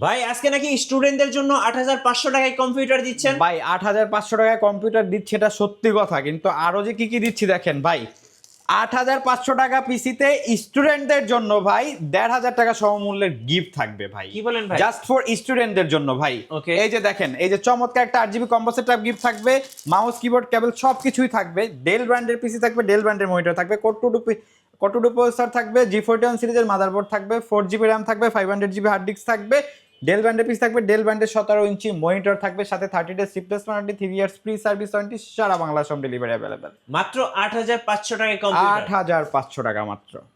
ভাই আজকে নাকি স্টুডেন্টদের জন্য ৮৫০০ টাকায় কম্পিউটার দিচ্ছেন। ভাই ৮৫০০ টাকায় কম্পিউটার দিচ্ছে, এটা সত্যি কথা, কিন্তু আরো যে কি কি দিচ্ছি দেখেন ভাই। ৮৫০০ টাকা পিসিতে স্টুডেন্টদের জন্য ভাই ১৫০০ টাকা সমমূল্যের গিফট থাকবে ভাই। কি বলেন ভাই? জাস্ট ফর স্টুডেন্টদের জন্য ভাই। ওকে। এই যে দেখেন, এই যে চমৎকার একটা 8GB কম্বো সেটআপ গিফট থাকবে, মাউস কিবোর্ড কেবল সবকিছুই থাকবে। ডেল ব্র্যান্ডের পিসি থাকবে, ডেল ব্র্যান্ডের মনিটর থাকবে, কোর টু প্রসেসর থাকবে, G41 সিরিজের মাদারবোর্ড থাকবে, 4GB র্যাম থাকবে, 500GB হার্ড ডিস্ক থাকবে, ডেল ব্র্যান্ডের পিস থাকবে, ডেল ব্র্যান্ডের 17 ইঞ্চি মনিটর থাকবে, সাথে 30 days replacement warranty, 3 years free service warranty, সারা বাংলাদেশ হোম ডেলিভারি অ্যাভেলেবেল। মাত্র ৮৫০০ টাকায় কম্পিউটার। ৮৫০০ টাকা মাত্র।